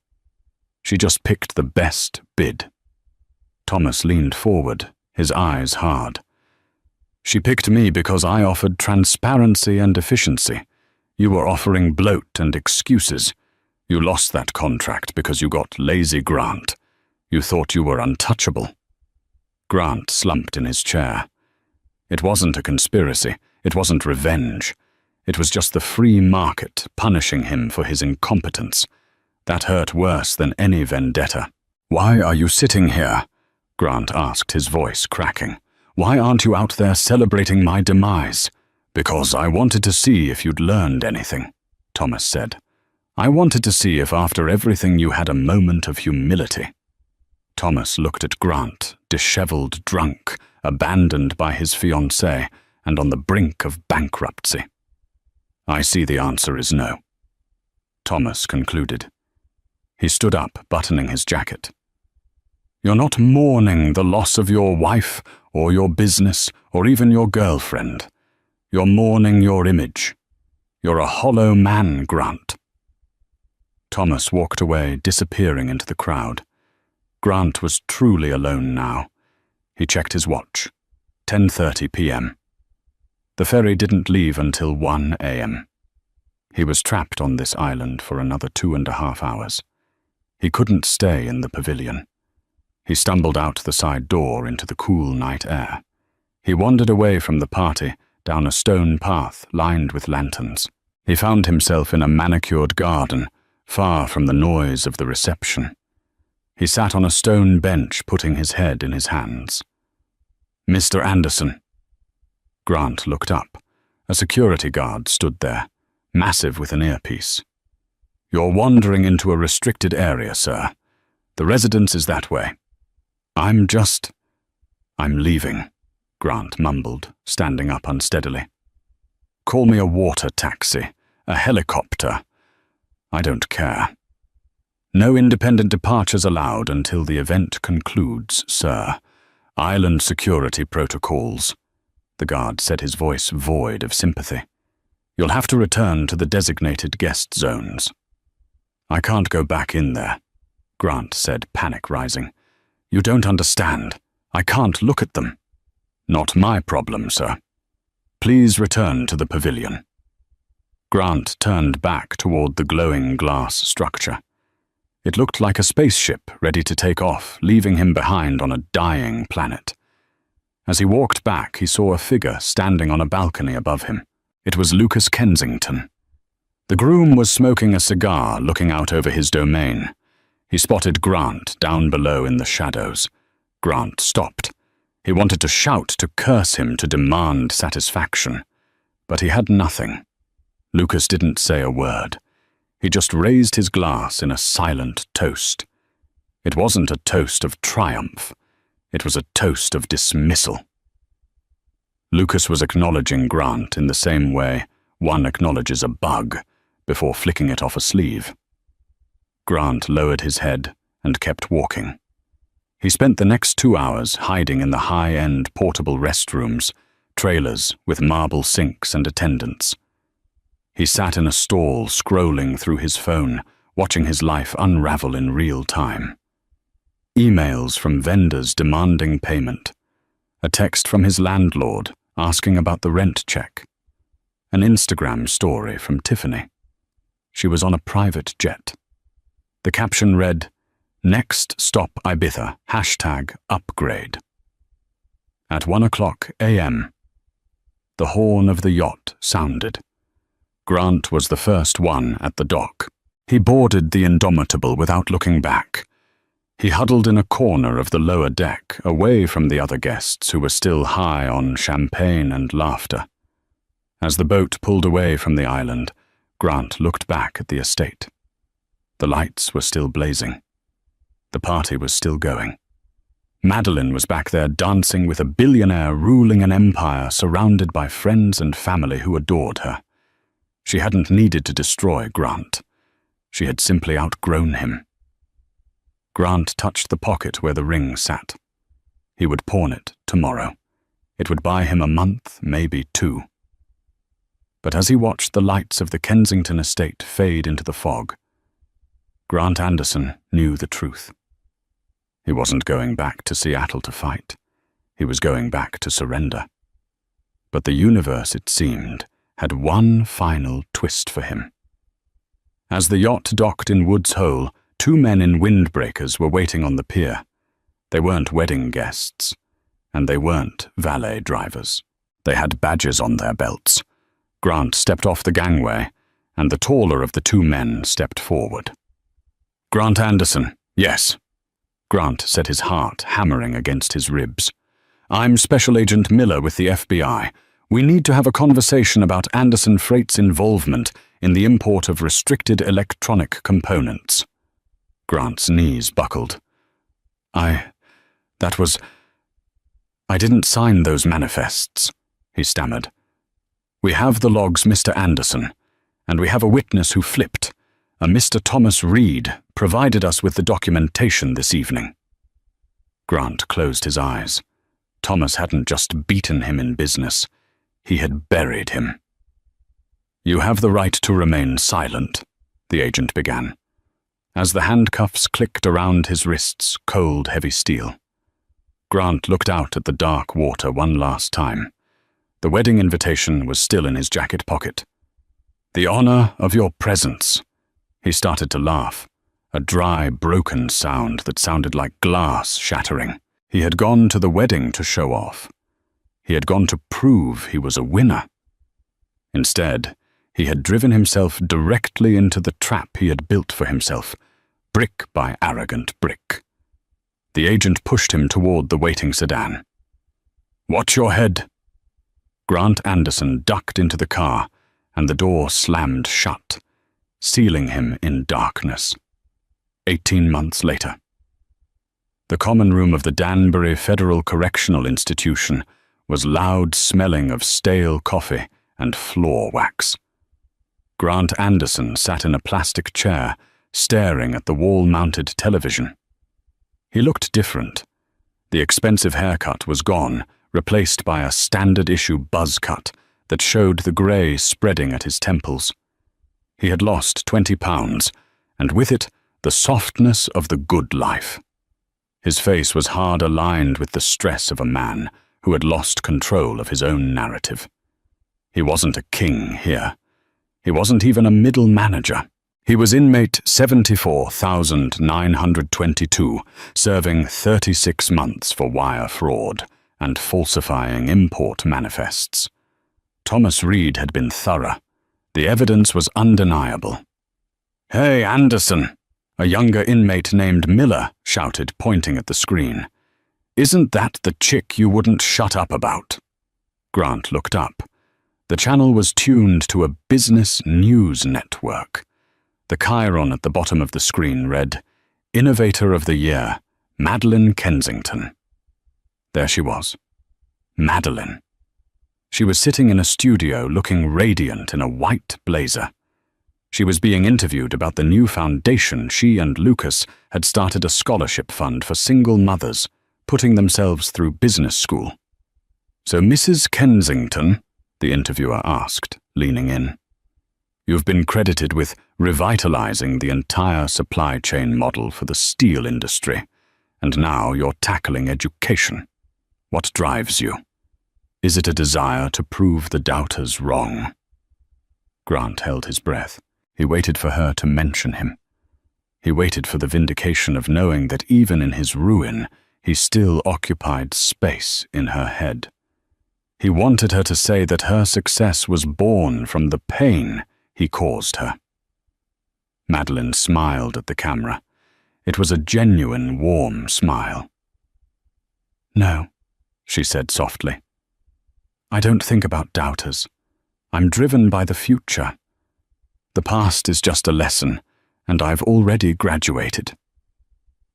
She just picked the best bid." Thomas leaned forward, his eyes hard. "She picked me because I offered transparency and efficiency. You were offering bloat and excuses. You lost that contract because you got lazy, Grant. You thought you were untouchable." Grant slumped in his chair. It wasn't a conspiracy. It wasn't revenge. It was just the free market punishing him for his incompetence. That hurt worse than any vendetta. "Why are you sitting here?" Grant asked, his voice cracking. "Why aren't you out there celebrating my demise?" "Because I wanted to see if you'd learned anything," Thomas said. "I wanted to see if after everything you had a moment of humility." Thomas looked at Grant, disheveled, drunk, abandoned by his fiancée, and on the brink of bankruptcy. "I see the answer is no," Thomas concluded. He stood up, buttoning his jacket. "You're not mourning the loss of your wife, or your business, or even your girlfriend. You're mourning your image. You're a hollow man, Grant." Thomas walked away, disappearing into the crowd. Grant was truly alone now. He checked his watch. 10:30 p.m. The ferry didn't leave until 1 a.m. He was trapped on this island for another 2.5 hours. He couldn't stay in the pavilion. He stumbled out the side door into the cool night air. He wandered away from the party, down a stone path lined with lanterns. He found himself in a manicured garden, far from the noise of the reception. He sat on a stone bench, putting his head in his hands. "Mr. Anderson." Grant looked up. A security guard stood there, massive with an earpiece. "You're wandering into a restricted area, sir. The residence is that way." I'm leaving," Grant mumbled, standing up unsteadily. "Call me a water taxi, a helicopter. I don't care. No independent departures allowed until the event concludes, sir. Island security protocols." The guard said, his voice void of sympathy. "You'll have to return to the designated guest zones." "I can't go back in there," Grant said, panic rising. "You don't understand. I can't look at them." "Not my problem, sir. Please return to the pavilion." Grant turned back toward the glowing glass structure. It looked like a spaceship ready to take off, leaving him behind on a dying planet. As he walked back, he saw a figure standing on a balcony above him. It was Lucas Kensington. The groom was smoking a cigar, looking out over his domain. He spotted Grant down below in the shadows. Grant stopped. He wanted to shout, to curse him, to demand satisfaction. But he had nothing. Lucas didn't say a word. He just raised his glass in a silent toast. It wasn't a toast of triumph. It was a toast of dismissal. Lucas was acknowledging Grant in the same way one acknowledges a bug before flicking it off a sleeve. Grant lowered his head and kept walking. He spent the next 2 hours hiding in the high-end portable restrooms, trailers with marble sinks and attendants. He sat in a stall scrolling through his phone, watching his life unravel in real time. Emails from vendors demanding payment. A text from his landlord asking about the rent check. An Instagram story from Tiffany. She was on a private jet. The caption read, "Next stop Ibiza, #upgrade." At 1:00 a.m., the horn of the yacht sounded. Grant was the first one at the dock. He boarded the Indomitable without looking back. He huddled in a corner of the lower deck, away from the other guests who were still high on champagne and laughter. As the boat pulled away from the island, Grant looked back at the estate. The lights were still blazing. The party was still going. Meline was back there dancing with a billionaire ruling an empire, surrounded by friends and family who adored her. She hadn't needed to destroy Grant. She had simply outgrown him. Grant touched the pocket where the ring sat. He would pawn it tomorrow. It would buy him a month, maybe 2. But as he watched the lights of the Kensington estate fade into the fog, Grant Anderson knew the truth. He wasn't going back to Seattle to fight. He was going back to surrender. But the universe, it seemed, had one final twist for him. As the yacht docked in Woods Hole, 2 men in windbreakers were waiting on the pier. They weren't wedding guests, and they weren't valet drivers. They had badges on their belts. Grant stepped off the gangway, and the taller of the 2 men stepped forward. "Grant Anderson, yes," Grant said, his heart hammering against his ribs. "I'm Special Agent Miller with the FBI. We need to have a conversation about Anderson Freight's involvement in the import of restricted electronic components." Grant's knees buckled. I didn't sign those manifests," he stammered. "We have the logs, Mr. Anderson, and we have a witness who flipped. A Mr. Thomas Reed provided us with the documentation this evening." Grant closed his eyes. Thomas hadn't just beaten him in business. He had buried him. "You have the right to remain silent," the agent began, as the handcuffs clicked around his wrists, cold, heavy steel. Grant looked out at the dark water one last time. The wedding invitation was still in his jacket pocket. "The honor of your presence." He started to laugh. a dry, broken sound that sounded like glass shattering. He had gone to the wedding to show off. He had gone to prove he was a winner. Instead, he had driven himself directly into the trap he had built for himself, brick by arrogant brick. The agent pushed him toward the waiting sedan. "Watch your head." Grant Anderson ducked into the car, and the door slammed shut, sealing him in darkness. 18 months later. The common room of the Danbury Federal Correctional Institution was loud, smelling of stale coffee and floor wax. Grant Anderson sat in a plastic chair, staring at the wall-mounted television. He looked different. The expensive haircut was gone, replaced by a standard-issue buzz cut that showed the grey spreading at his temples. He had lost 20 pounds, and with it, the softness of the good life. His face was hard aligned with the stress of a man who had lost control of his own narrative. He wasn't a king here. He wasn't even a middle manager. He was inmate 74,922, serving 36 months for wire fraud and falsifying import manifests. Thomas Reed had been thorough. The evidence was undeniable. "Hey, Anderson!" A younger inmate named Miller shouted, pointing at the screen. "Isn't that the chick you wouldn't shut up about?" Grant looked up. The channel was tuned to a business news network. The chyron at the bottom of the screen read, "Innovator of the Year, Meline Kensington." There she was. Meline. She was sitting in a studio looking radiant in a white blazer. She was being interviewed about the new foundation she and Lucas had started a scholarship fund for single mothers, putting themselves through business school. "So, Mrs. Kensington," the interviewer asked, leaning in, "you've been credited with revitalizing the entire supply chain model for the steel industry, and now you're tackling education. What drives you? Is it a desire to prove the doubters wrong?" Grant held his breath. He waited for her to mention him. He waited for the vindication of knowing that even in his ruin, he still occupied space in her head. He wanted her to say that her success was born from the pain he caused her. Meline smiled at the camera. It was a genuine, warm smile. "No," she said softly. "I don't think about doubters. I'm driven by the future. The past is just a lesson, and I've already graduated."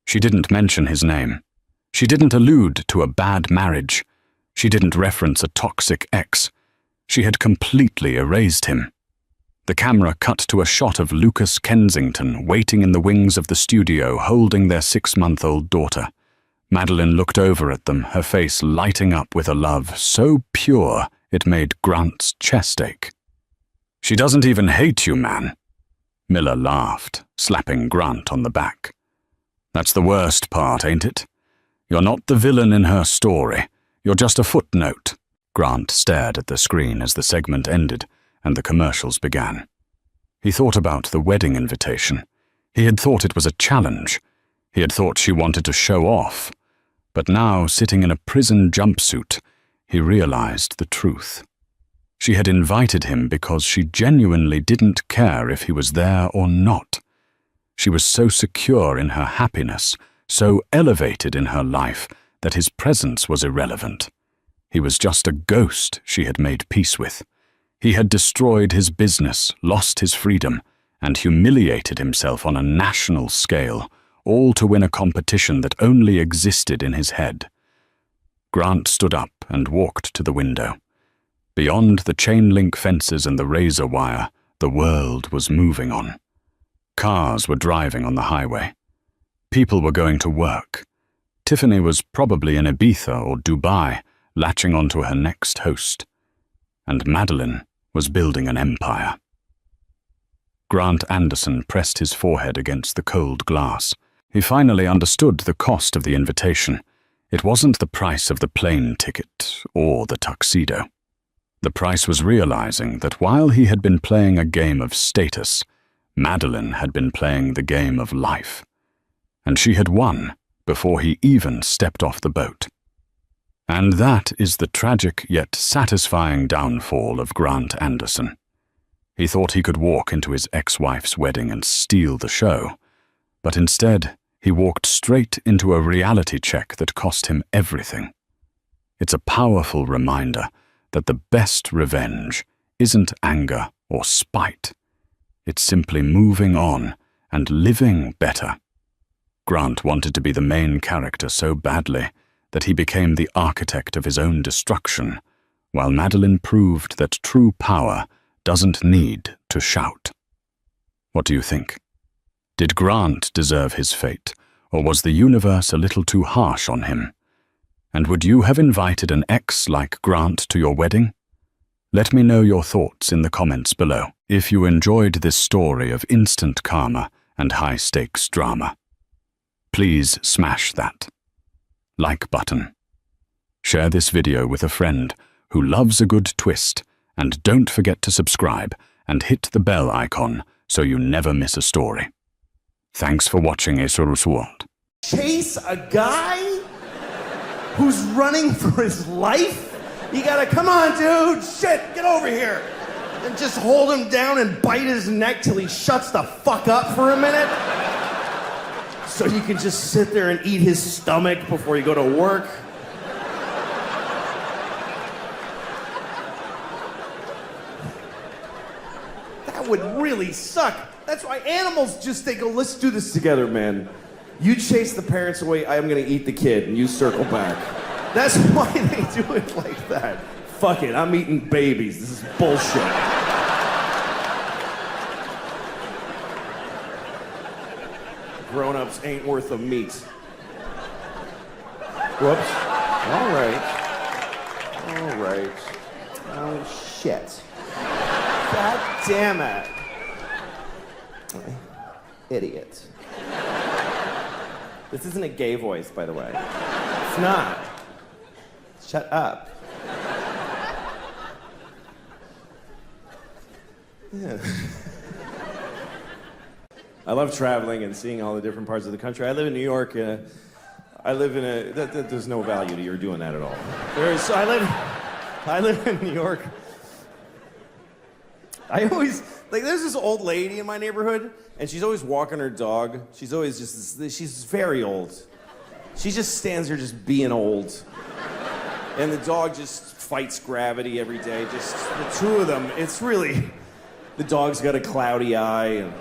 She didn't mention his name. She didn't allude to a bad marriage. She didn't reference a toxic ex. She had completely erased him. The camera cut to a shot of Lucas Kensington waiting in the wings of the studio, holding their 6-month-old daughter. Meline looked over at them, her face lighting up with a love so pure it made Grant's chest ache. "She doesn't even hate you, man." Miller laughed, slapping Grant on the back. "That's the worst part, ain't it? You're not the villain in her story. You're just a footnote." Grant stared at the screen as the segment ended and the commercials began. He thought about the wedding invitation. He had thought it was a challenge. He had thought she wanted to show off. But now, sitting in a prison jumpsuit, he realized the truth. She had invited him because she genuinely didn't care if he was there or not. She was so secure in her happiness, so elevated in her life, that his presence was irrelevant. He was just a ghost she had made peace with. He had destroyed his business, lost his freedom, and humiliated himself on a national scale, all to win a competition that only existed in his head. Grant stood up and walked to the window. Beyond the chain-link fences and the razor wire, the world was moving on. Cars were driving on the highway. People were going to work. Tiffany was probably in Ibiza or Dubai, latching onto her next host. And Meline was building an empire. Grant Anderson pressed his forehead against the cold glass. He finally understood the cost of the invitation. It wasn't the price of the plane ticket or the tuxedo. The price was realizing that while he had been playing a game of status, Meline had been playing the game of life, and she had won before he even stepped off the boat. And that is the tragic yet satisfying downfall of Grant Anderson. He thought he could walk into his ex-wife's wedding and steal the show, but instead he walked straight into a reality check that cost him everything. It's a powerful reminder that the best revenge isn't anger or spite. It's simply moving on and living better. Grant wanted to be the main character so badly that he became the architect of his own destruction, while Meline proved that true power doesn't need to shout. What do you think? Did Grant deserve his fate, or was the universe a little too harsh on him? And would you have invited an ex like Grant to your wedding? Let me know your thoughts in the comments below. If you enjoyed this story of instant karma and high-stakes drama, please smash that like button. Share this video with a friend who loves a good twist, and don't forget to subscribe and hit the bell icon so you never miss a story. Thanks for watching Acerus World. Chase a guy who's running for his life? You gotta, come on, dude, shit, get over here. And just hold him down and bite his neck till he shuts the fuck up for a minute? So you can just sit there and eat his stomach before you go to work? That would really suck. That's why animals they go, let's do this together, man. You chase the parents away, I'm gonna eat the kid, and you circle back. That's why they do it like that. Fuck it, I'm eating babies. This is bullshit. Grown-ups ain't worth a meat. Whoops. All right. Oh, shit. God damn it. Idiot. This isn't a gay voice, by the way. It's not. Shut up. Yeah. I love traveling and seeing all the different parts of the country. I live in New York. There's no value to your doing that at all. I live in New York. There's this old lady in my neighborhood, and she's always walking her dog. She's very old. She just stands there just being old. And the dog just fights gravity every day. Just the two of them, the dog's got a cloudy eye, and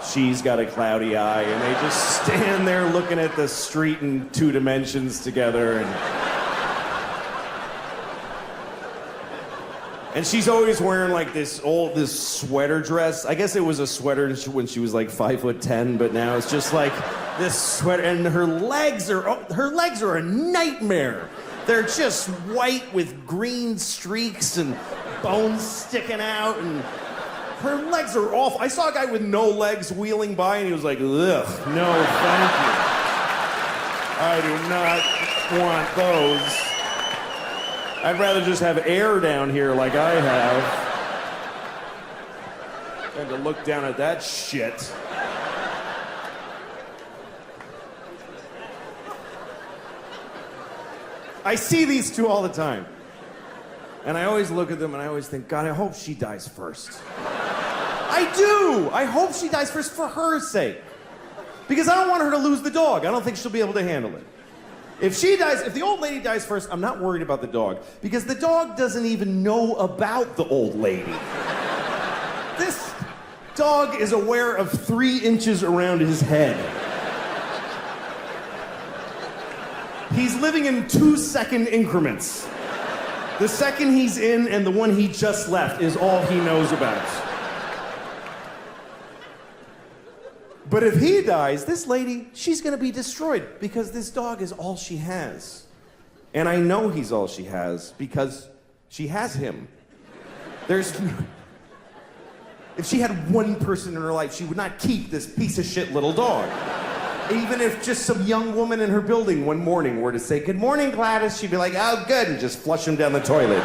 she's got a cloudy eye, and they just stand there looking at the street in 2 dimensions together, and she's always wearing like this sweater dress. I guess it was a sweater when she was like 5'10", but now it's just like this sweater, and her legs are a nightmare. They're just white with green streaks and bones sticking out, and her legs are awful. I saw a guy with no legs wheeling by, and he was like, ugh, no, thank you. I do not want those. I'd rather just have air down here like I have than to look down at that shit. I see these two all the time. And I always look at them and I always think, God, I hope she dies first. I do! I hope she dies first for her sake. Because I don't want her to lose the dog. I don't think she'll be able to handle it. If the old lady dies first, I'm not worried about the dog. Because the dog doesn't even know about the old lady. This dog is aware of 3 inches around his head. He's living in 2-second increments. The second he's in and the one he just left is all he knows about. But if he dies, this lady, she's gonna be destroyed because this dog is all she has. And I know he's all she has because she has him. If she had one person in her life, she would not keep this piece of shit little dog. Even if just some young woman in her building one morning were to say, "Good morning, Gladys," she'd be like, "Oh, good," and just flush him down the toilet.